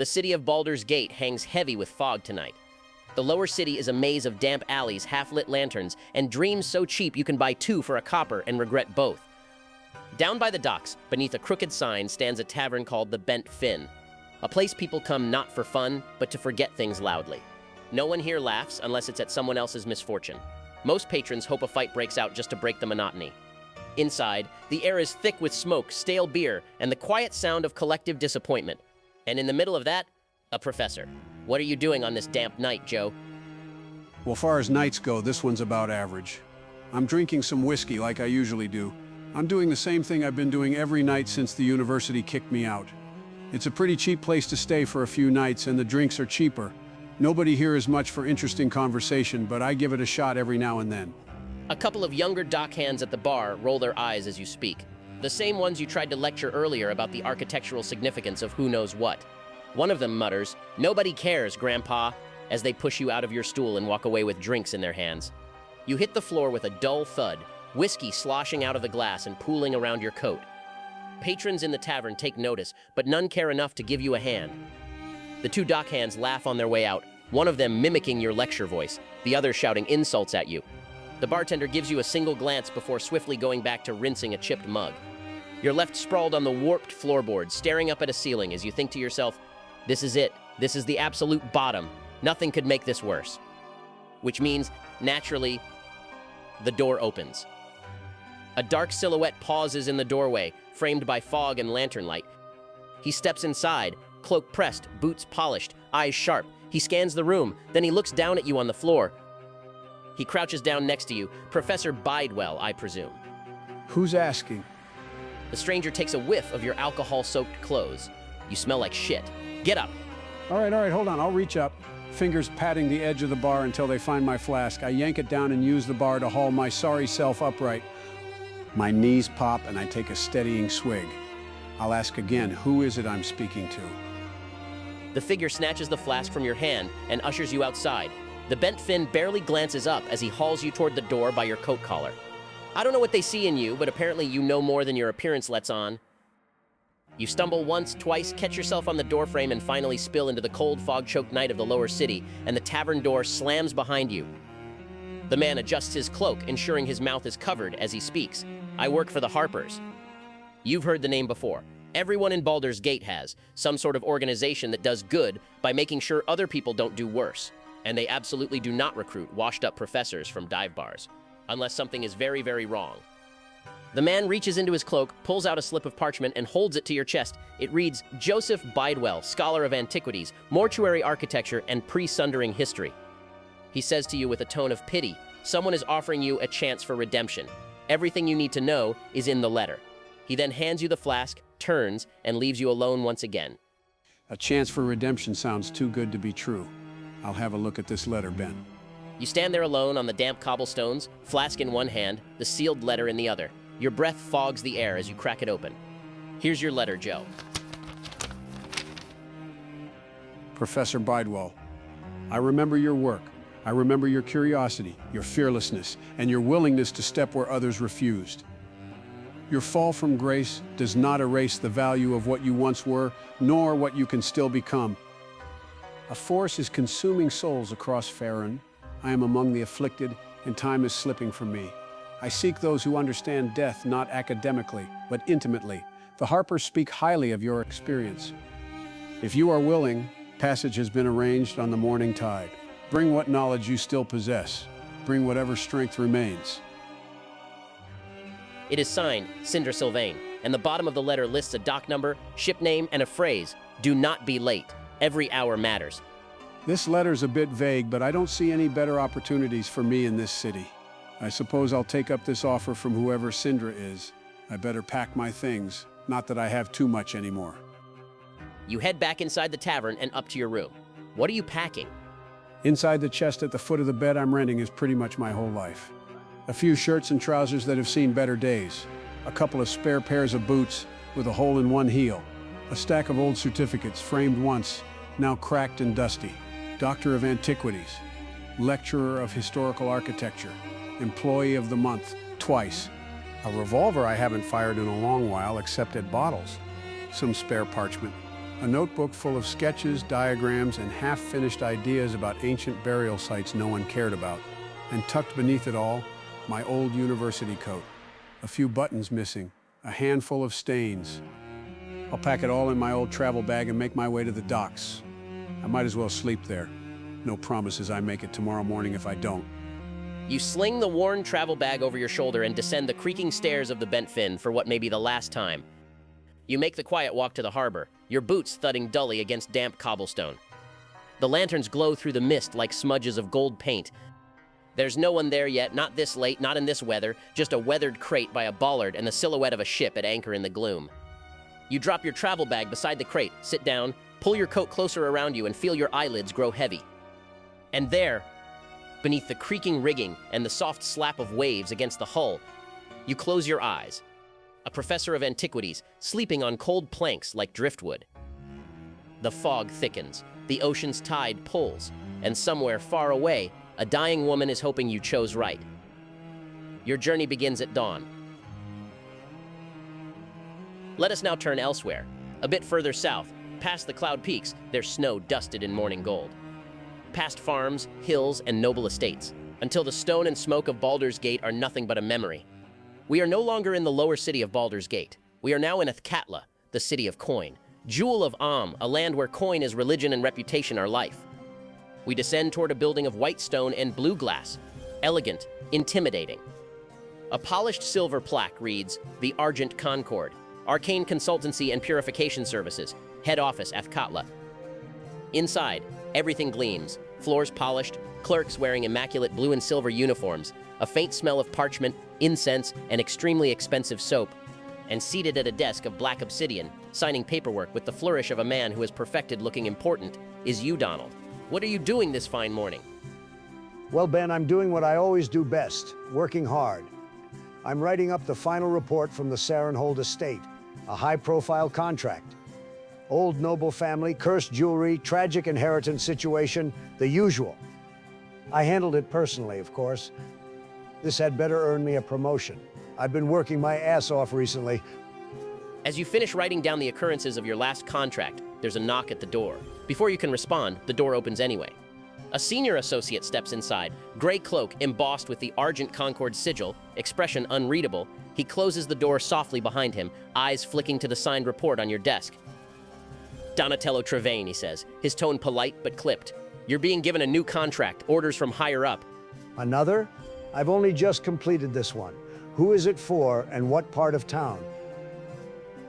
The city of Baldur's Gate hangs heavy with fog tonight. The lower city is a maze of damp alleys, half-lit lanterns, and dreams so cheap you can buy 2 for a copper and regret both. Down by the docks, beneath a crooked sign, stands a tavern called the Bent Fin, a place people come not for fun, but to forget things loudly. No one here laughs unless it's at someone else's misfortune. Most patrons hope a fight breaks out just to break the monotony. Inside, the air is thick with smoke, stale beer, and the quiet sound of collective disappointment. And in the middle of that, a professor. What are you doing on this damp night, Joe? Well, far as nights go, this one's about average. I'm drinking some whiskey like I usually do. I'm doing the same thing I've been doing every night since the university kicked me out. It's a pretty cheap place to stay for a few nights, and the drinks are cheaper. Nobody here is much for interesting conversation, but I give it a shot every now and then. A couple of younger dockhands at the bar roll their eyes as you speak. The same ones you tried to lecture earlier about the architectural significance of who knows what. One of them mutters, "Nobody cares, Grandpa," as they push you out of your stool and walk away with drinks in their hands. You hit the floor with a dull thud, whiskey sloshing out of the glass and pooling around your coat. Patrons in the tavern take notice, but none care enough to give you a hand. The 2 dockhands laugh on their way out, one of them mimicking your lecture voice, the other shouting insults at you. The bartender gives you a single glance before swiftly going back to rinsing a chipped mug. You're left sprawled on the warped floorboard, staring up at a ceiling as you think to yourself, "This is it. This is the absolute bottom. Nothing could make this worse." Which means, naturally, the door opens. A dark silhouette pauses in the doorway, framed by fog and lantern light. He steps inside, cloak pressed, boots polished, eyes sharp. He scans the room, then he looks down at you on the floor. He crouches down next to you, Professor Bidewell, I presume. Who's asking? The stranger takes a whiff of your alcohol-soaked clothes. You smell like shit. Get up. All right, hold on, I'll reach up. Fingers patting the edge of the bar until they find my flask. I yank it down and use the bar to haul my sorry self upright. My knees pop and I take a steadying swig. I'll ask again, who is it I'm speaking to? The figure snatches the flask from your hand and ushers you outside. The Bent Fin barely glances up as he hauls you toward the door by your coat collar. I don't know what they see in you, but apparently you know more than your appearance lets on. You stumble once, twice, catch yourself on the doorframe, and finally spill into the cold, fog-choked night of the lower city, and the tavern door slams behind you. The man adjusts his cloak, ensuring his mouth is covered as he speaks. I work for the Harpers. You've heard the name before. Everyone in Baldur's Gate has some sort of organization that does good by making sure other people don't do worse. And they absolutely do not recruit washed-up professors from dive bars, unless something is very, very wrong. The man reaches into his cloak, pulls out a slip of parchment, and holds it to your chest. It reads, Joseph Bidewell, Scholar of Antiquities, Mortuary Architecture, and Pre-Sundering History. He says to you with a tone of pity, someone is offering you a chance for redemption. Everything you need to know is in the letter. He then hands you the flask, turns, and leaves you alone once again. A chance for redemption sounds too good to be true. I'll have a look at this letter, Ben. You stand there alone on the damp cobblestones, flask in one hand, the sealed letter in the other. Your breath fogs the air as you crack it open. Here's your letter, Joe. Professor Bidewell, I remember your work. I remember your curiosity, your fearlessness, and your willingness to step where others refused. Your fall from grace does not erase the value of what you once were, nor what you can still become. A force is consuming souls across Faerûn. I am among the afflicted, and time is slipping from me. I seek those who understand death not academically, but intimately. The Harpers speak highly of your experience. If you are willing, passage has been arranged on the morning tide. Bring what knowledge you still possess. Bring whatever strength remains. It is signed, Cinder Sylvain, and the bottom of the letter lists a dock number, ship name, and a phrase, do not be late. Every hour matters. This letter's a bit vague, but I don't see any better opportunities for me in this city. I suppose I'll take up this offer from whoever Sindra is. I better pack my things, not that I have too much anymore. You head back inside the tavern and up to your room. What are you packing? Inside the chest at the foot of the bed I'm renting is pretty much my whole life. A few shirts and trousers that have seen better days. A couple of spare pairs of boots with a hole in one heel. A stack of old certificates framed once, now cracked and dusty. Doctor of Antiquities. Lecturer of Historical Architecture. Employee of the Month, twice. A revolver I haven't fired in a long while except at bottles. Some spare parchment. A notebook full of sketches, diagrams, and half-finished ideas about ancient burial sites no one cared about. And tucked beneath it all, my old university coat. A few buttons missing, a handful of stains. I'll pack it all in my old travel bag and make my way to the docks. I might as well sleep there. No promises I make it tomorrow morning if I don't. You sling the worn travel bag over your shoulder and descend the creaking stairs of the Bent Fin for what may be the last time. You make the quiet walk to the harbor, your boots thudding dully against damp cobblestone. The lanterns glow through the mist like smudges of gold paint. There's no one there yet, not this late, not in this weather, just a weathered crate by a bollard and the silhouette of a ship at anchor in the gloom. You drop your travel bag beside the crate, sit down, pull your coat closer around you and feel your eyelids grow heavy. And there, beneath the creaking rigging and the soft slap of waves against the hull, you close your eyes. A professor of antiquities, sleeping on cold planks like driftwood. The fog thickens, the ocean's tide pulls, and somewhere far away, a dying woman is hoping you chose right. Your journey begins at dawn. Let us now turn elsewhere. A bit further south, past the cloud peaks, there's snow dusted in morning gold. Past farms, hills, and noble estates, until the stone and smoke of Baldur's Gate are nothing but a memory. We are no longer in the lower city of Baldur's Gate. We are now in Athkatla, the city of coin. Jewel of Am, a land where coin is religion and reputation are life. We descend toward a building of white stone and blue glass, elegant, intimidating. A polished silver plaque reads, The Argent Concord, Arcane Consultancy and Purification Services, Head Office, Athkatla. Inside, everything gleams, floors polished, clerks wearing immaculate blue and silver uniforms, a faint smell of parchment, incense, and extremely expensive soap, and seated at a desk of black obsidian, signing paperwork with the flourish of a man who has perfected looking important, is you, Donald. What are you doing this fine morning? Well, Ben, I'm doing what I always do best, working hard. I'm writing up the final report from the Sarenhold estate, a high-profile contract. Old noble family, cursed jewelry, tragic inheritance situation, the usual. I handled it personally, of course. This had better earn me a promotion. I've been working my ass off recently. As you finish writing down the occurrences of your last contract, there's a knock at the door. Before you can respond, the door opens anyway. A senior associate steps inside, gray cloak embossed with the Argent Concord sigil, expression unreadable. He closes the door softly behind him, eyes flicking to the signed report on your desk. Donatello Trevane, he says, his tone polite but clipped. You're being given a new contract, orders from higher up. Another? I've only just completed this one. Who is it for and what part of town?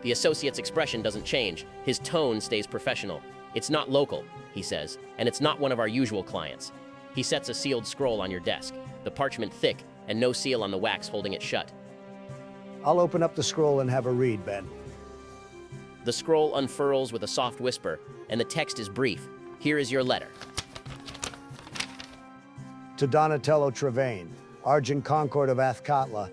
The associate's expression doesn't change. His tone stays professional. It's not local, he says, and it's not one of our usual clients. He sets a sealed scroll on your desk, the parchment thick and no seal on the wax holding it shut. I'll open up the scroll and have a read, Ben. The scroll unfurls with a soft whisper, and the text is brief. Here is your letter. To Donatello Trevane, Argent Concord of Athkatla,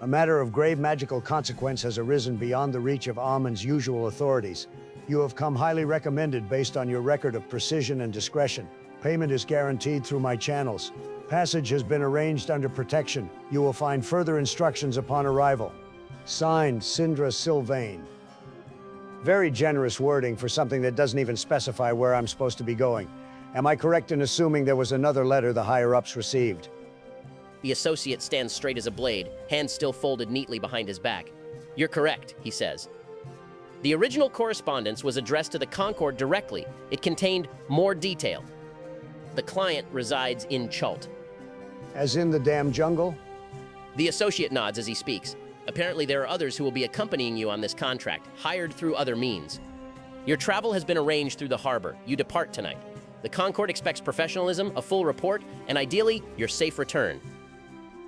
a matter of grave magical consequence has arisen beyond the reach of Amun's usual authorities. You have come highly recommended based on your record of precision and discretion. Payment is guaranteed through my channels. Passage has been arranged under protection. You will find further instructions upon arrival. Signed, Sindra Sylvain. Very generous wording for something that doesn't even specify where I'm supposed to be going. Am I correct in assuming there was another letter the higher-ups received? The associate stands straight as a blade, hands still folded neatly behind his back. You're correct, he says. The original correspondence was addressed to the Concord directly. It contained more detail. The client resides in Chult. As in the damn jungle? The associate nods as he speaks. Apparently there are others who will be accompanying you on this contract, hired through other means. Your travel has been arranged through the harbor. You depart tonight. The Concord expects professionalism, a full report, and ideally, your safe return.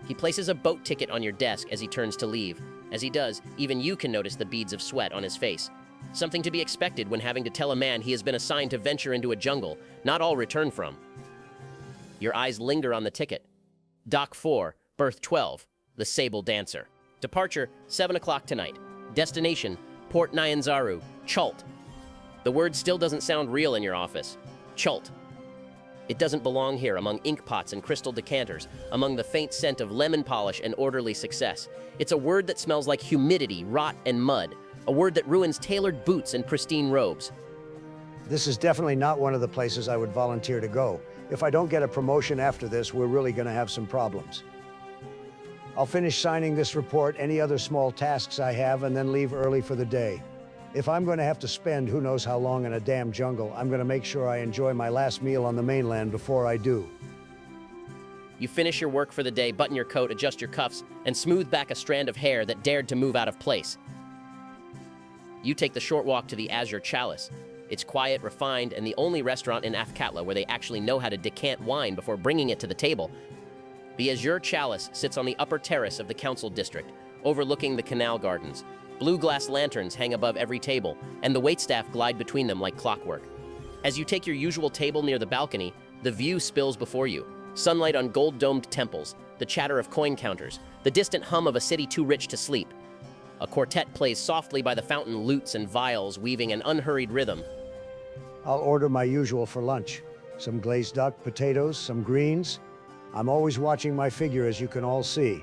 He places a boat ticket on your desk as he turns to leave. As he does, even you can notice the beads of sweat on his face. Something to be expected when having to tell a man he has been assigned to venture into a jungle, not all return from. Your eyes linger on the ticket. Dock 4, berth 12, the Sable Dancer. Departure, 7 o'clock tonight. Destination, Port Nyanzaru, Chult. The word still doesn't sound real in your office. Chult. It doesn't belong here among ink pots and crystal decanters, among the faint scent of lemon polish and orderly success. It's a word that smells like humidity, rot, and mud. A word that ruins tailored boots and pristine robes. This is definitely not one of the places I would volunteer to go. If I don't get a promotion after this, we're really going to have some problems. I'll finish signing this report, any other small tasks I have, and then leave early for the day. If I'm going to have to spend who knows how long in a damn jungle, I'm going to make sure I enjoy my last meal on the mainland before I do. You finish your work for the day, button your coat, adjust your cuffs, and smooth back a strand of hair that dared to move out of place. You take the short walk to the Azure Chalice. It's quiet, refined, and the only restaurant in Athkatla where they actually know how to decant wine before bringing it to the table. The Azure Chalice sits on the upper terrace of the council district, overlooking the canal gardens. Blue glass lanterns hang above every table, and the waitstaff glide between them like clockwork. As you take your usual table near the balcony, the view spills before you. Sunlight on gold-domed temples, the chatter of coin counters, the distant hum of a city too rich to sleep. A quartet plays softly by the fountain, lutes and viols weaving an unhurried rhythm. I'll order my usual for lunch. Some glazed duck, potatoes, some greens. I'm always watching my figure, as you can all see.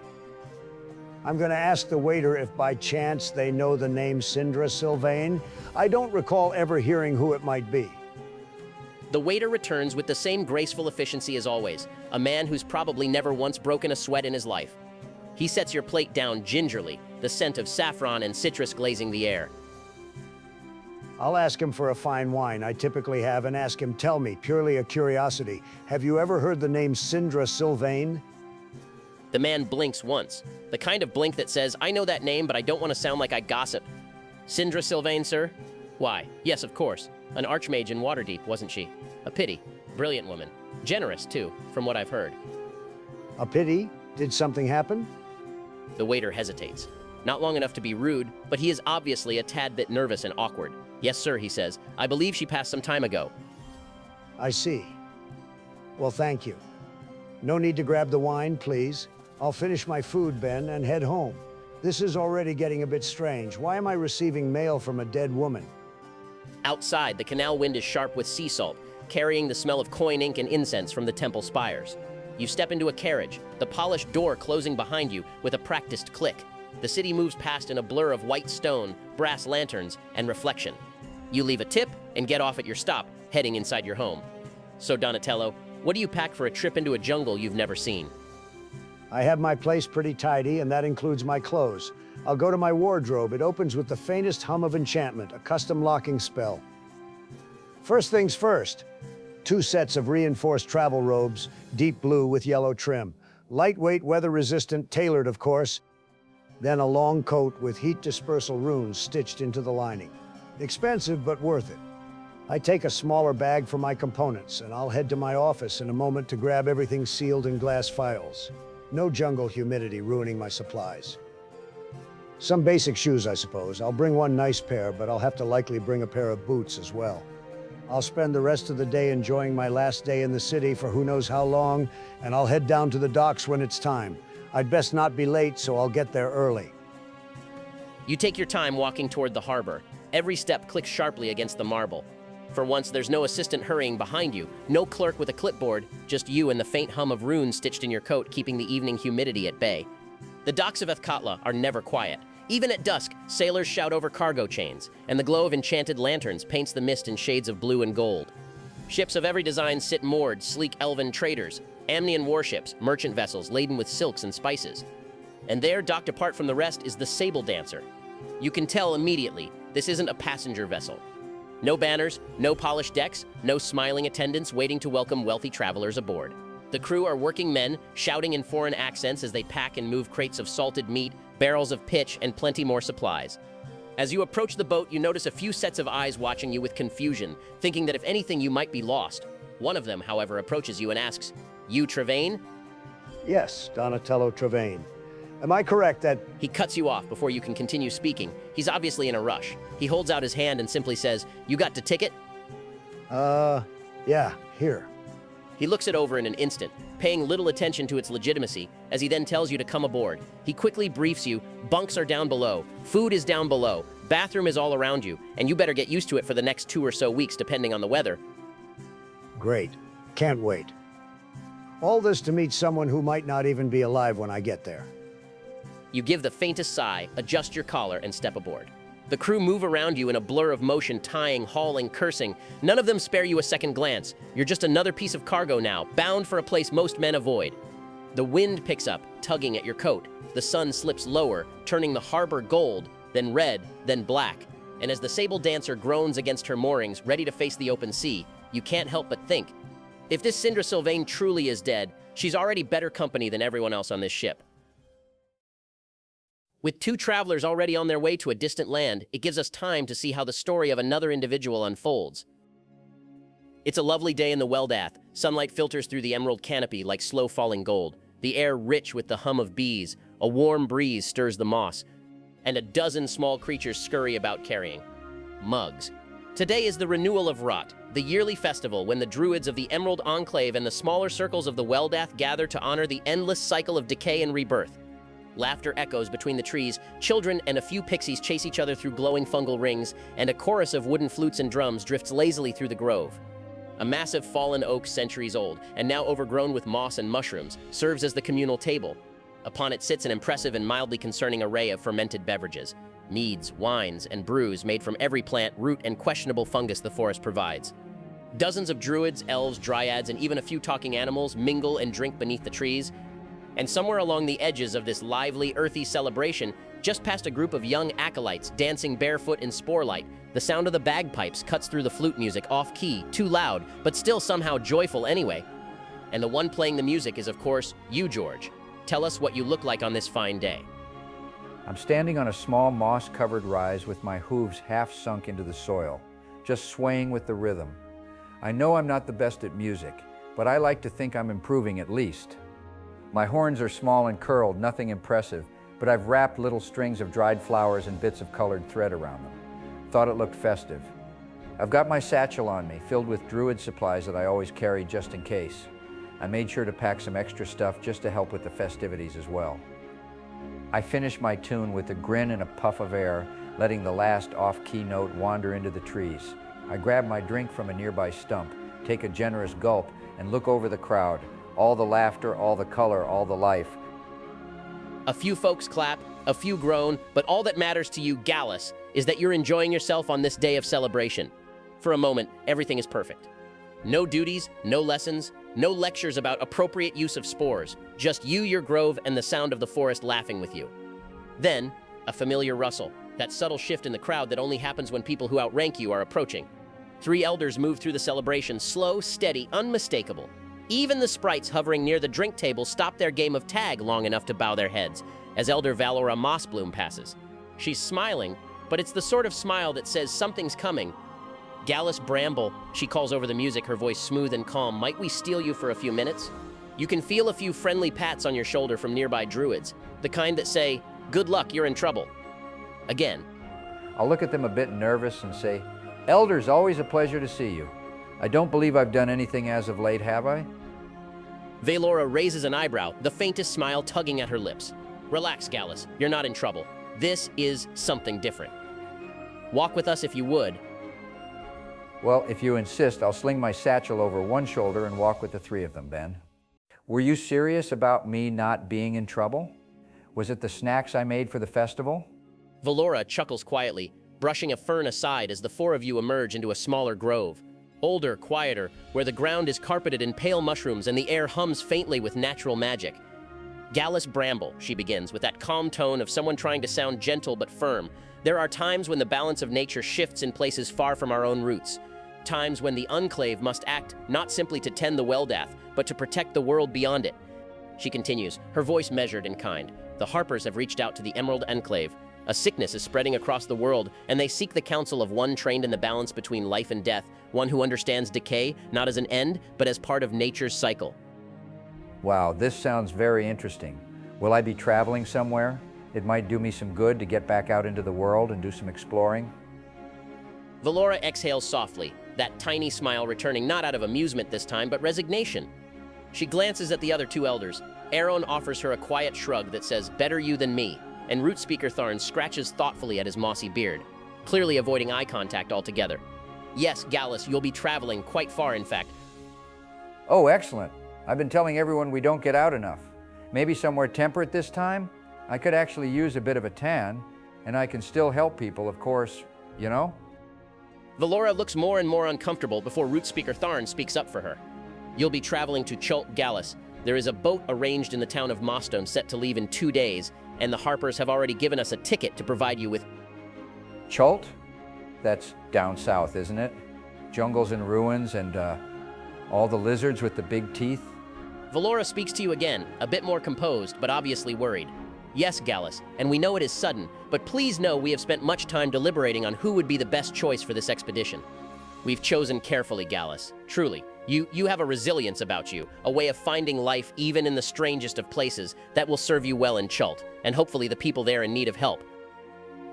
I'm going to ask the waiter if by chance they know the name Sindra Sylvain. I don't recall ever hearing who it might be. The waiter returns with the same graceful efficiency as always, a man who's probably never once broken a sweat in his life. He sets your plate down gingerly, the scent of saffron and citrus glazing the air. I'll ask him for a fine wine I typically have and ask him, tell me, purely a curiosity, have you ever heard the name Sindra Sylvain? The man blinks once, the kind of blink that says, I know that name, but I don't want to sound like I gossip. Sindra Sylvain, sir? Why, yes, of course. An archmage in Waterdeep, wasn't she? A pity. Brilliant woman. Generous, too, from what I've heard. A pity? Did something happen? The waiter hesitates. Not long enough to be rude, but he is obviously a tad bit nervous and awkward. Yes, sir, he says. I believe she passed some time ago. I see. Well, thank you. No need to grab the wine, please. I'll finish my food, Ben, and head home. This is already getting a bit strange. Why am I receiving mail from a dead woman? Outside, the canal wind is sharp with sea salt, carrying the smell of coin ink and incense from the temple spires. You step into a carriage, the polished door closing behind you with a practiced click. The city moves past in a blur of white stone, brass lanterns, and reflection. You leave a tip and get off at your stop, heading inside your home. So, Donatello, what do you pack for a trip into a jungle you've never seen? I have my place pretty tidy, and that includes my clothes. I'll go to my wardrobe. It opens with the faintest hum of enchantment, a custom locking spell. First things first, 2 sets of reinforced travel robes, deep blue with yellow trim. Lightweight, weather-resistant, tailored, of course. Then a long coat with heat dispersal runes stitched into the lining. Expensive, but worth it. I take a smaller bag for my components, and I'll head to my office in a moment to grab everything sealed in glass files. No jungle humidity ruining my supplies. Some basic shoes, I suppose. I'll bring one nice pair, but I'll have to likely bring a pair of boots as well. I'll spend the rest of the day enjoying my last day in the city for who knows how long, and I'll head down to the docks when it's time. I'd best not be late, so I'll get there early. You take your time walking toward the harbor. Every step clicks sharply against the marble. For once, there's no assistant hurrying behind you, no clerk with a clipboard, just you and the faint hum of runes stitched in your coat keeping the evening humidity at bay. The docks of Athkatla are never quiet. Even at dusk, sailors shout over cargo chains, and the glow of enchanted lanterns paints the mist in shades of blue and gold. Ships of every design sit moored, sleek elven traders, Amnian warships, merchant vessels laden with silks and spices. And there, docked apart from the rest, is the Sable Dancer. You can tell immediately, this isn't a passenger vessel. No banners, no polished decks, no smiling attendants waiting to welcome wealthy travelers aboard. The crew are working men, shouting in foreign accents as they pack and move crates of salted meat, barrels of pitch, and plenty more supplies. As you approach the boat, you notice a few sets of eyes watching you with confusion, thinking that if anything, you might be lost. One of them, however, approaches you and asks, "You Trevain?" Yes, Donatello Trevain. Am I correct that... He cuts you off before you can continue speaking. He's obviously in a rush. He holds out his hand and simply says, "You got the ticket?" Yeah, here. He looks it over in an instant, paying little attention to its legitimacy, as he then tells you to come aboard. He quickly briefs you, bunks are down below, food is down below, bathroom is all around you, and you better get used to it for the next 2 or so weeks depending on the weather. Great. Can't wait. All this to meet someone who might not even be alive when I get there. You give the faintest sigh, adjust your collar, and step aboard. The crew move around you in a blur of motion, tying, hauling, cursing. None of them spare you a second glance. You're just another piece of cargo now, bound for a place most men avoid. The wind picks up, tugging at your coat. The sun slips lower, turning the harbor gold, then red, then black. And as the sable dancer groans against her moorings, ready to face the open sea, you can't help but think, if this Syndra Sylvain truly is dead, she's already better company than everyone else on this ship. With 2 travelers already on their way to a distant land, it gives us time to see how the story of another individual unfolds. It's a lovely day in the Weldath. Sunlight filters through the emerald canopy like slow-falling gold. The air rich with the hum of bees. A warm breeze stirs the moss, and a dozen small creatures scurry about carrying mugs. Today is the renewal of Rot, the yearly festival when the druids of the Emerald Enclave and the smaller circles of the Weldath gather to honor the endless cycle of decay and rebirth. Laughter echoes between the trees, children and a few pixies chase each other through glowing fungal rings, and a chorus of wooden flutes and drums drifts lazily through the grove. A massive fallen oak, centuries old, and now overgrown with moss and mushrooms, serves as the communal table. Upon it sits an impressive and mildly concerning array of fermented beverages, meads, wines, and brews made from every plant, root, and questionable fungus the forest provides. Dozens of druids, elves, dryads, and even a few talking animals mingle and drink beneath the trees. And somewhere along the edges of this lively, earthy celebration, just past a group of young acolytes dancing barefoot in sporelight, the sound of the bagpipes cuts through the flute music off-key, too loud, but still somehow joyful anyway. And the one playing the music is, of course, you, George. Tell us what you look like on this fine day. I'm standing on a small moss-covered rise with my hooves half sunk into the soil, just swaying with the rhythm. I know I'm not the best at music, but I like to think I'm improving at least. My horns are small and curled, nothing impressive, but I've wrapped little strings of dried flowers and bits of colored thread around them. Thought it looked festive. I've got my satchel on me, filled with druid supplies that I always carry just in case. I made sure to pack some extra stuff just to help with the festivities as well. I finish my tune with a grin and a puff of air, letting the last off-key note wander into the trees. I grab my drink from a nearby stump, take a generous gulp, and look over the crowd. All the laughter, all the color, all the life. A few folks clap, a few groan, but all that matters to you, Gallus, is that you're enjoying yourself on this day of celebration. For a moment, everything is perfect. No duties, no lessons, no lectures about appropriate use of spores, just you, your grove, and the sound of the forest laughing with you. Then, a familiar rustle, that subtle shift in the crowd that only happens when people who outrank you are approaching. 3 elders move through the celebration, slow, steady, unmistakable. Even the sprites hovering near the drink table stop their game of tag long enough to bow their heads as Elder Valora Mossbloom passes. She's smiling, but it's the sort of smile that says something's coming. Gallus Bramble, she calls over the music, her voice smooth and calm. Might we steal you for a few minutes? You can feel a few friendly pats on your shoulder from nearby druids, the kind that say, good luck, you're in trouble. Again. I'll look at them a bit nervous and say, Elders, always a pleasure to see you. I don't believe I've done anything as of late, have I? Valora raises an eyebrow, the faintest smile tugging at her lips. Relax, Gallus, you're not in trouble. This is something different. Walk with us if you would. Well, if you insist, I'll sling my satchel over one shoulder and walk with the 3 of them, Ben. Were you serious about me not being in trouble? Was it the snacks I made for the festival? Valora chuckles quietly, brushing a fern aside as the 4 of you emerge into a smaller grove. Older, quieter, where the ground is carpeted in pale mushrooms and the air hums faintly with natural magic. Gallus Bramble, she begins, with that calm tone of someone trying to sound gentle but firm. There are times when the balance of nature shifts in places far from our own roots. Times when the Enclave must act not simply to tend the Weldath, but to protect the world beyond it. She continues, her voice measured and kind. The Harpers have reached out to the Emerald Enclave. A sickness is spreading across the world, and they seek the counsel of one trained in the balance between life and death, one who understands decay, not as an end, but as part of nature's cycle. Wow, this sounds very interesting. Will I be traveling somewhere? It might do me some good to get back out into the world and do some exploring. Valora exhales softly, that tiny smile returning not out of amusement this time, but resignation. She glances at the other 2 elders. Aaron offers her a quiet shrug that says, better you than me, and Root Speaker Tharn scratches thoughtfully at his mossy beard, clearly avoiding eye contact altogether. Yes, Gallus, you'll be traveling quite far, in fact. Oh, excellent. I've been telling everyone we don't get out enough. Maybe somewhere temperate this time? I could actually use a bit of a tan. And I can still help people, of course, you know? Valora looks more and more uncomfortable before Root Speaker Tharn speaks up for her. You'll be traveling to Chult Gallus. There is a boat arranged in the town of Mostone set to leave in 2 days, and the Harpers have already given us a ticket to provide you with... Chult? That's down south, isn't it? Jungles and ruins and all the lizards with the big teeth. Valora speaks to you again, a bit more composed, but obviously worried. Yes, Gallus, and we know it is sudden, but please know we have spent much time deliberating on who would be the best choice for this expedition. We've chosen carefully, Gallus. Truly, you have a resilience about you, a way of finding life even in the strangest of places that will serve you well in Chult, and hopefully the people there in need of help.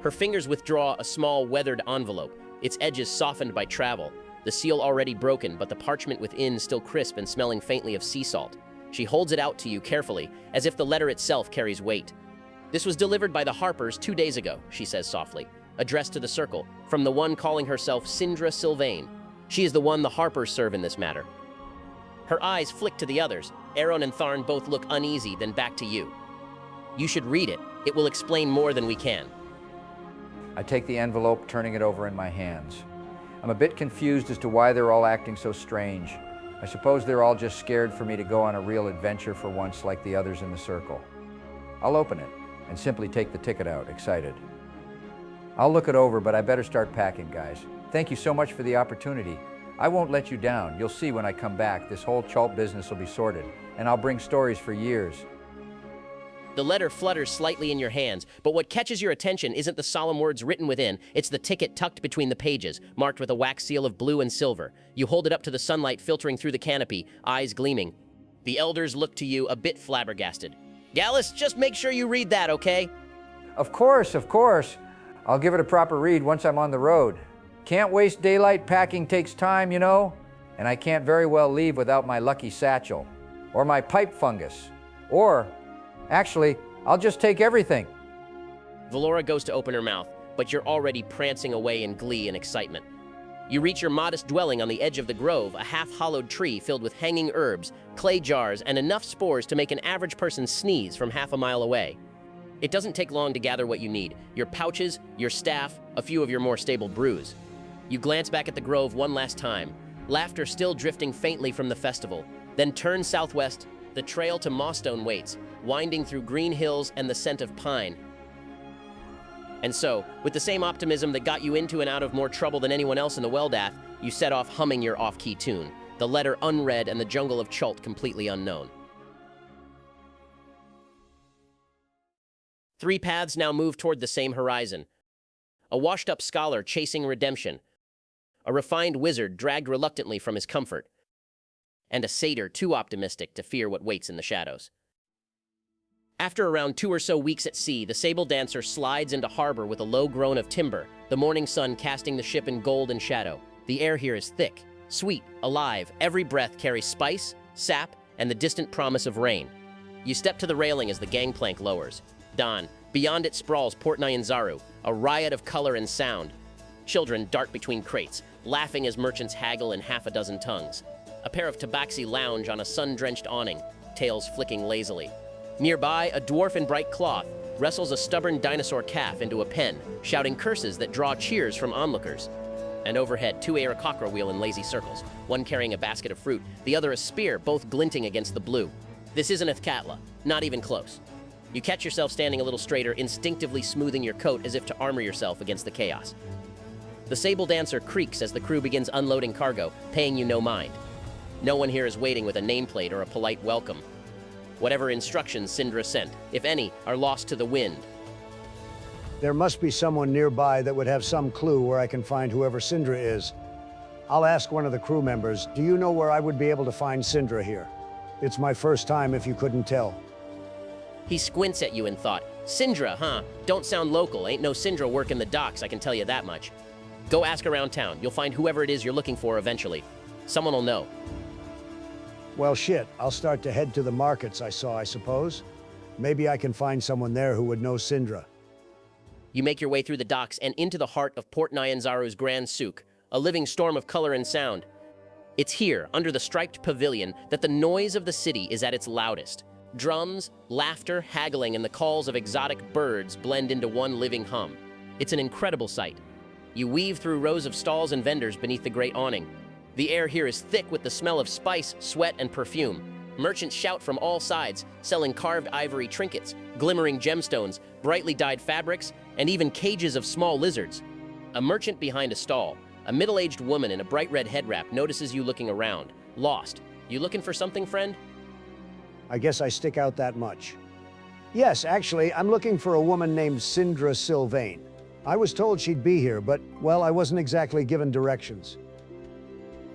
Her fingers withdraw a small weathered envelope, its edges softened by travel, the seal already broken, but the parchment within still crisp and smelling faintly of sea salt. She holds it out to you carefully, as if the letter itself carries weight. This was delivered by the Harpers 2 days ago, she says softly, addressed to the circle, from the one calling herself Sindra Sylvain. She is the one the Harpers serve in this matter. Her eyes flick to the others. Aeron and Tharn both look uneasy, then back to you. You should read it. It will explain more than we can. I take the envelope, turning it over in my hands. I'm a bit confused as to why they're all acting so strange. I suppose they're all just scared for me to go on a real adventure for once like the others in the circle. I'll open it and simply take the ticket out, excited. I'll look it over, but I better start packing, guys. Thank you so much for the opportunity. I won't let you down. You'll see when I come back, this whole Chult business will be sorted, and I'll bring stories for years. The letter flutters slightly in your hands, but what catches your attention isn't the solemn words written within, it's the ticket tucked between the pages, marked with a wax seal of blue and silver. You hold it up to the sunlight filtering through the canopy, eyes gleaming. The elders look to you, a bit flabbergasted. Gallus, just make sure you read that, okay? Of course, of course. I'll give it a proper read once I'm on the road. Can't waste daylight, packing takes time, you know? And I can't very well leave without my lucky satchel. Or my pipe fungus. Or, actually, I'll just take everything. Valora goes to open her mouth, but you're already prancing away in glee and excitement. You reach your modest dwelling on the edge of the grove, a half-hollowed tree filled with hanging herbs, clay jars, and enough spores to make an average person sneeze from half a mile away. It doesn't take long to gather what you need: your pouches, your staff, a few of your more stable brews. You glance back at the grove one last time, laughter still drifting faintly from the festival, then turn southwest. The trail to Mostone waits, winding through green hills and the scent of pine. And so, with the same optimism that got you into and out of more trouble than anyone else in the Weldath, you set off humming your off-key tune, the letter unread and the jungle of Chult completely unknown. 3 paths now move toward the same horizon. A washed-up scholar chasing redemption, a refined wizard dragged reluctantly from his comfort, and a satyr too optimistic to fear what waits in the shadows. After around 2 or so weeks at sea, the sable dancer slides into harbor with a low groan of timber, the morning sun casting the ship in gold and shadow. The air here is thick, sweet, alive. Every breath carries spice, sap, and the distant promise of rain. You step to the railing as the gangplank lowers. Dawn. Beyond it sprawls Port Nyanzaru, a riot of color and sound. Children dart between crates, laughing as merchants haggle in half a dozen tongues. A pair of tabaxi lounge on a sun-drenched awning, tails flicking lazily. Nearby, a dwarf in bright cloth wrestles a stubborn dinosaur calf into a pen, shouting curses that draw cheers from onlookers. And overhead, 2 Aarakocra wheel in lazy circles, one carrying a basket of fruit, the other a spear, both glinting against the blue. This isn't Athkatla, not even close. You catch yourself standing a little straighter, instinctively smoothing your coat as if to armor yourself against the chaos. The sable dancer creaks as the crew begins unloading cargo, paying you no mind. No one here is waiting with a nameplate or a polite welcome. Whatever instructions Sindra sent, if any, are lost to the wind. There must be someone nearby that would have some clue where I can find whoever Sindra is. I'll ask one of the crew members, do you know where I would be able to find Sindra here? It's my first time, if you couldn't tell. He squints at you in thought. Sindra, huh? Don't sound local. Ain't no Sindra working the docks, I can tell you that much. Go ask around town. You'll find whoever it is you're looking for eventually. Someone will know. Well, shit, I'll start to head to the markets I suppose. Maybe I can find someone there who would know Sindra. You make your way through the docks and into the heart of Port Nyanzaru's Grand Souk, a living storm of color and sound. It's here, under the striped pavilion, that the noise of the city is at its loudest. Drums, laughter, haggling, and the calls of exotic birds blend into one living hum. It's an incredible sight. You weave through rows of stalls and vendors beneath the great awning. The air here is thick with the smell of spice, sweat, and perfume. Merchants shout from all sides, selling carved ivory trinkets, glimmering gemstones, brightly dyed fabrics, and even cages of small lizards. A merchant behind a stall, a middle-aged woman in a bright red head wrap, notices you looking around, lost. You looking for something, friend? I guess I stick out that much. Yes, actually, I'm looking for a woman named Sindra Sylvain. I was told she'd be here, but, well, I wasn't exactly given directions.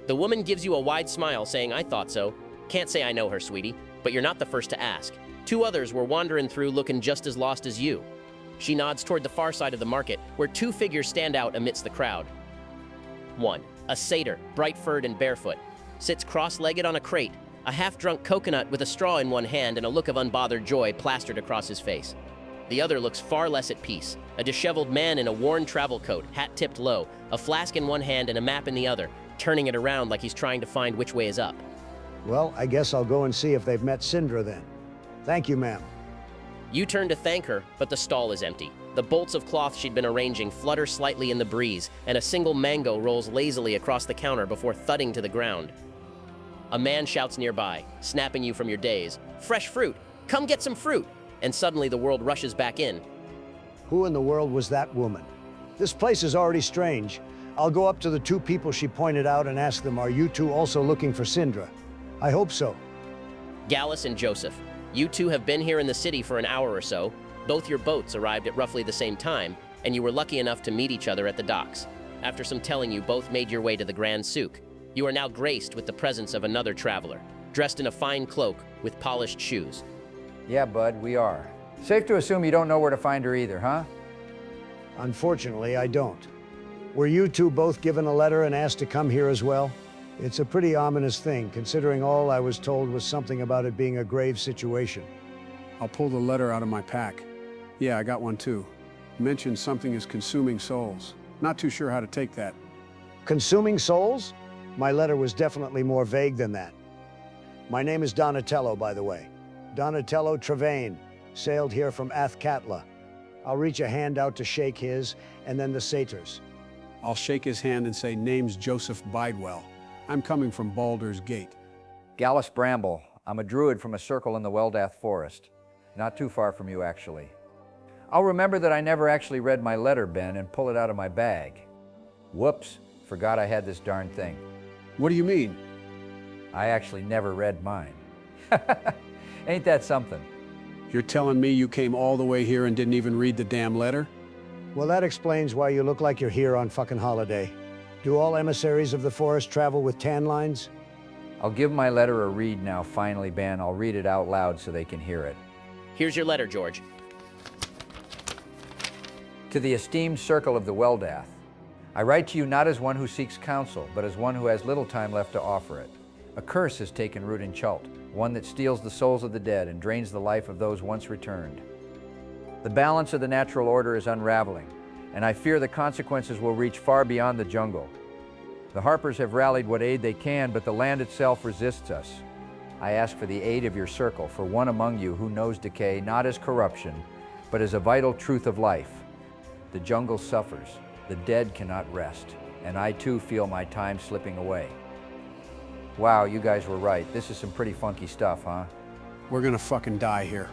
The woman gives you a wide smile, saying, "I thought so. Can't say I know her, sweetie, but you're not the first to ask. 2 others were wandering through looking just as lost as you." She nods toward the far side of the market, where 2 figures stand out amidst the crowd. 1. A satyr, bright-furred and barefoot, sits cross-legged on a crate, a half-drunk coconut with a straw in one hand and a look of unbothered joy plastered across his face. The other looks far less at peace, a disheveled man in a worn travel coat, hat tipped low, a flask in one hand and a map in the other, turning it around like he's trying to find which way is up. Well, I guess I'll go and see if they've met Sindra then. Thank you, ma'am. You turn to thank her, but the stall is empty. The bolts of cloth she'd been arranging flutter slightly in the breeze, and a single mango rolls lazily across the counter before thudding to the ground. A man shouts nearby, snapping you from your daze. "Fresh fruit! Come get some fruit!" And suddenly the world rushes back in. Who in the world was that woman? This place is already strange. I'll go up to the 2 people she pointed out and ask them, are you 2 also looking for Sindra? I hope so. Gallus and Joseph, you 2 have been here in the city for an hour or so. Both your boats arrived at roughly the same time, and you were lucky enough to meet each other at the docks. After some telling, you both made your way to the Grand Souk. You are now graced with the presence of another traveler, dressed in a fine cloak with polished shoes. Yeah, bud, we are. Safe to assume you don't know where to find her either, huh? Unfortunately, I don't. Were you 2 both given a letter and asked to come here as well? It's a pretty ominous thing, considering all I was told was something about it being a grave situation. I'll pull the letter out of my pack. Yeah, I got one too. Mentioned something is consuming souls. Not too sure how to take that. Consuming souls? My letter was definitely more vague than that. My name is Donatello, by the way. Donatello Trevain, sailed here from Athkatla. I'll reach a hand out to shake his, and then the satyrs. I'll shake his hand and say, name's Joseph Bidewell. I'm coming from Baldur's Gate. Gallus Bramble. I'm a druid from a circle in the Weldath Forest. Not too far from you, actually. I'll remember that I never actually read my letter, Ben, and pull it out of my bag. Whoops, forgot I had this darn thing. What do you mean? I actually never read mine. Ain't that something? You're telling me you came all the way here and didn't even read the damn letter? Well, that explains why you look like you're here on fucking holiday. Do all emissaries of the forest travel with tan lines? I'll give my letter a read now, finally, Ben. I'll read it out loud so they can hear it. Here's your letter, George. To the esteemed circle of the Weldath, I write to you not as one who seeks counsel, but as one who has little time left to offer it. A curse has taken root in Chult, one that steals the souls of the dead and drains the life of those once returned. The balance of the natural order is unraveling, and I fear the consequences will reach far beyond the jungle. The Harpers have rallied what aid they can, but the land itself resists us. I ask for the aid of your circle, for one among you who knows decay not as corruption, but as a vital truth of life. The jungle suffers, the dead cannot rest, and I too feel my time slipping away. Wow, you guys were right. This is some pretty funky stuff, huh? We're gonna fucking die here.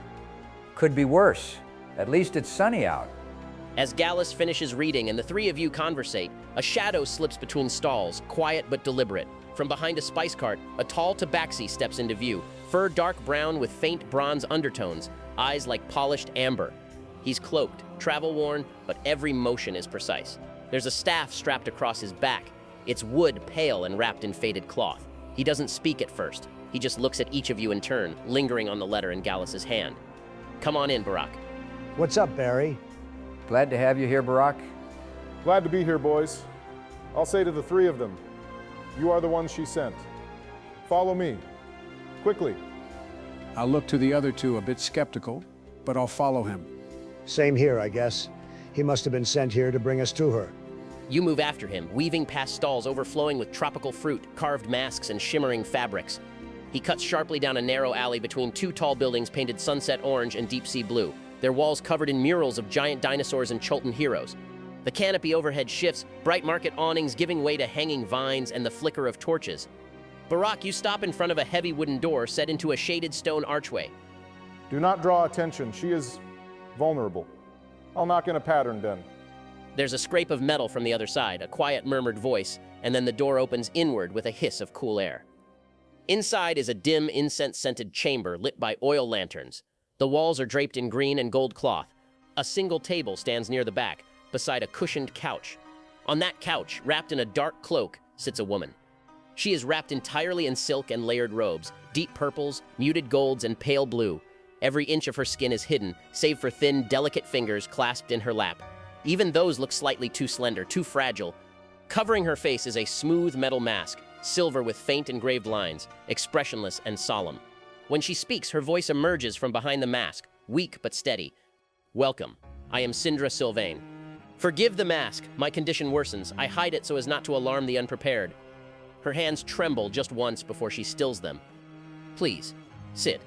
Could be worse. At least it's sunny out. As Gallus finishes reading and the 3 of you conversate, a shadow slips between stalls, quiet but deliberate. From behind a spice cart, a tall tabaxi steps into view, fur dark brown with faint bronze undertones, eyes like polished amber. He's cloaked, travel-worn, but every motion is precise. There's a staff strapped across his back. It's wood, pale and wrapped in faded cloth. He doesn't speak at first. He just looks at each of you in turn, lingering on the letter in Gallus's hand. Come on in, Barak. What's up, Barry? Glad to have you here, Barak. Glad to be here, boys. I'll say to the 3 of them, you are the ones she sent. Follow me. Quickly. I'll look to the other 2 a bit skeptical, but I'll follow him. Same here, I guess. He must have been sent here to bring us to her. You move after him, weaving past stalls overflowing with tropical fruit, carved masks, and shimmering fabrics. He cuts sharply down a narrow alley between two tall buildings painted sunset orange and deep sea blue, their walls covered in murals of giant dinosaurs and Chultan heroes. The canopy overhead shifts, bright market awnings giving way to hanging vines and the flicker of torches. Barak, you stop in front of a heavy wooden door set into a shaded stone archway. Do not draw attention. She is vulnerable. I'll knock in a pattern then. There's a scrape of metal from the other side, a quiet murmured voice, and then the door opens inward with a hiss of cool air. Inside is a dim, incense-scented chamber lit by oil lanterns. The walls are draped in green and gold cloth. A single table stands near the back, beside a cushioned couch. On that couch, wrapped in a dark cloak, sits a woman. She is wrapped entirely in silk and layered robes, deep purples, muted golds, and pale blue. Every inch of her skin is hidden, save for thin, delicate fingers clasped in her lap. Even those look slightly too slender, too fragile. Covering her face is a smooth metal mask, silver with faint engraved lines, expressionless and solemn. When she speaks, her voice emerges from behind the mask, weak but steady. Welcome. I am Sindra Sylvain. Forgive the mask. My condition worsens. I hide it so as not to alarm the unprepared. Her hands tremble just once before she stills them. Please, sit.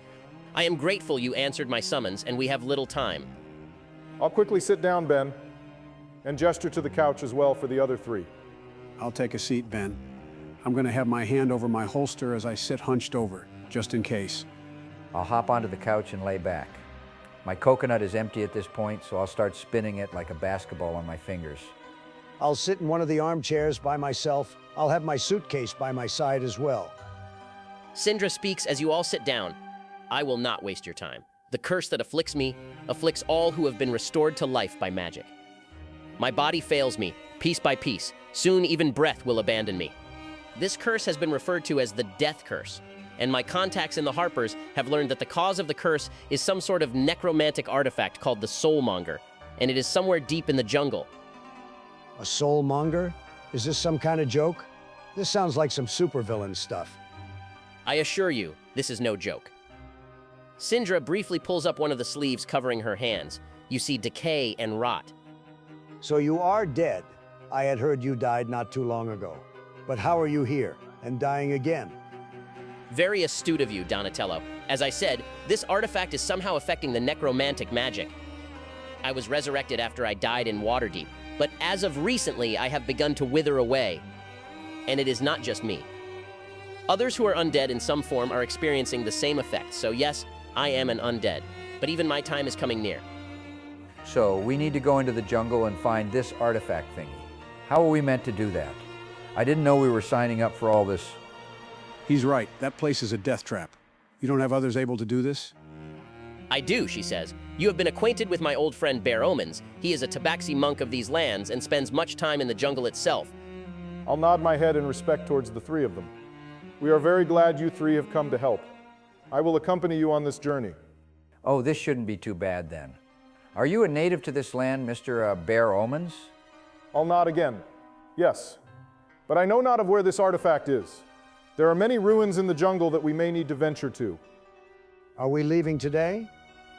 I am grateful you answered my summons, and we have little time. I'll quickly sit down, Ben, and gesture to the couch as well for the other three. I'll take a seat, Ben. I'm going to have my hand over my holster as I sit hunched over, just in case. I'll hop onto the couch and lay back. My coconut is empty at this point, so I'll start spinning it like a basketball on my fingers. I'll sit in one of the armchairs by myself. I'll have my suitcase by my side as well. Sindra speaks as you all sit down. I will not waste your time. The curse that afflicts me afflicts all who have been restored to life by magic. My body fails me, piece by piece. Soon even breath will abandon me. This curse has been referred to as the death curse, and my contacts in the Harpers have learned that the cause of the curse is some sort of necromantic artifact called the Soulmonger, and it is somewhere deep in the jungle. A soulmonger? Is this some kind of joke? This sounds like some supervillain stuff. I assure you, this is no joke. Sindra briefly pulls up one of the sleeves covering her hands. You see decay and rot. So you are dead. I had heard you died not too long ago. But how are you here, and dying again? Very astute of you, Donatello. As I said, this artifact is somehow affecting the necromantic magic. I was resurrected after I died in Waterdeep, but as of recently, I have begun to wither away. And it is not just me. Others who are undead in some form are experiencing the same effect, so yes, I am an undead, but even my time is coming near. So we need to go into the jungle and find this artifact thingy. How are we meant to do that? I didn't know we were signing up for all this. He's right. That place is a death trap. You don't have others able to do this? I do, she says. You have been acquainted with my old friend Bear Omens. He is a tabaxi monk of these lands and spends much time in the jungle itself. I'll nod my head in respect towards the three of them. We are very glad you three have come to help. I will accompany you on this journey. Oh, this shouldn't be too bad then. Are you a native to this land, Mr. Bear Omens? I'll nod again. Yes, but I know not of where this artifact is. There are many ruins in the jungle that we may need to venture to. Are we leaving today?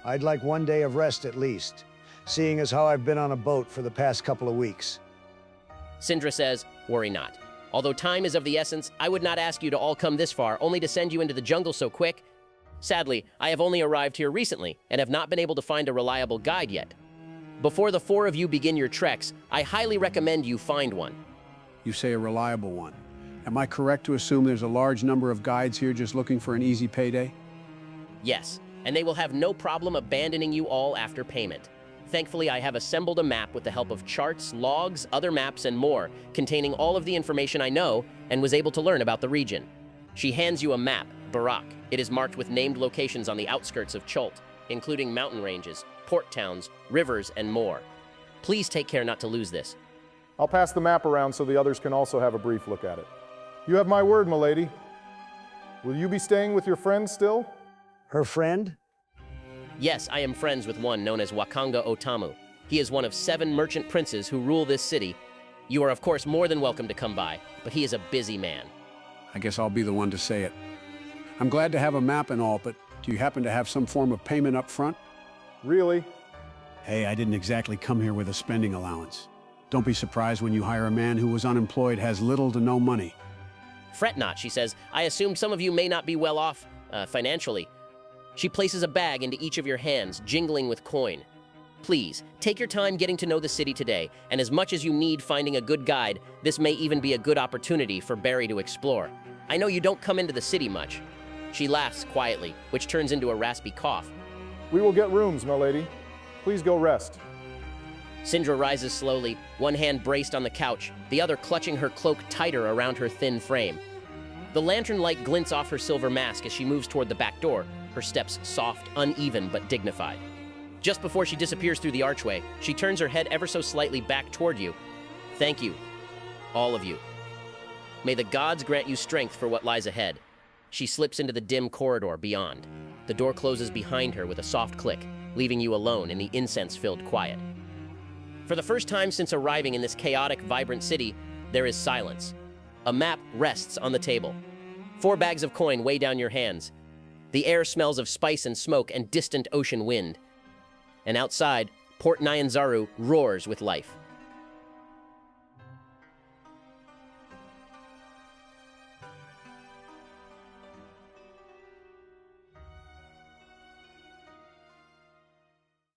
I'd like one day of rest at least, seeing as how I've been on a boat for the past couple of weeks. Sindra says, worry not. Although time is of the essence, I would not ask you to all come this far, only to send you into the jungle so quick. Sadly, I have only arrived here recently, and have not been able to find a reliable guide yet. Before the four of you begin your treks, I highly recommend you find one. You say a reliable one. Am I correct to assume there's a large number of guides here just looking for an easy payday? Yes, and they will have no problem abandoning you all after payment. Thankfully, I have assembled a map with the help of charts, logs, other maps, and more, containing all of the information I know and was able to learn about the region. She hands you a map, Barak. It is marked with named locations on the outskirts of Chult, including mountain ranges, port towns, rivers, and more. Please take care not to lose this. I'll pass the map around so the others can also have a brief look at it. You have my word, milady. Will you be staying with your friend still? Her friend? Yes, I am friends with one known as Wakanga Otamu. He is one of 7 merchant princes who rule this city. You are of course more than welcome to come by, but he is a busy man. I guess I'll be the one to say it. I'm glad to have a map and all, but do you happen to have some form of payment up front? Really? Hey, I didn't exactly come here with a spending allowance. Don't be surprised when you hire a man who was unemployed, has little to no money. Fret not, she says. I assume some of you may not be well off financially. She places a bag into each of your hands, jingling with coin. Please, take your time getting to know the city today, and as much as you need finding a good guide, this may even be a good opportunity for Barry to explore. I know you don't come into the city much. She laughs quietly, which turns into a raspy cough. We will get rooms, my lady. Please go rest. Sindra rises slowly, one hand braced on the couch, the other clutching her cloak tighter around her thin frame. The lantern light glints off her silver mask as she moves toward the back door, her steps soft, uneven, but dignified. Just before she disappears through the archway, she turns her head ever so slightly back toward you. Thank you, all of you. May the gods grant you strength for what lies ahead. She slips into the dim corridor beyond. The door closes behind her with a soft click, leaving you alone in the incense-filled quiet. For the first time since arriving in this chaotic, vibrant city, there is silence. A map rests on the table. 4 bags of coin weigh down your hands. The air smells of spice and smoke and distant ocean wind. And outside, Port Nyanzaru roars with life.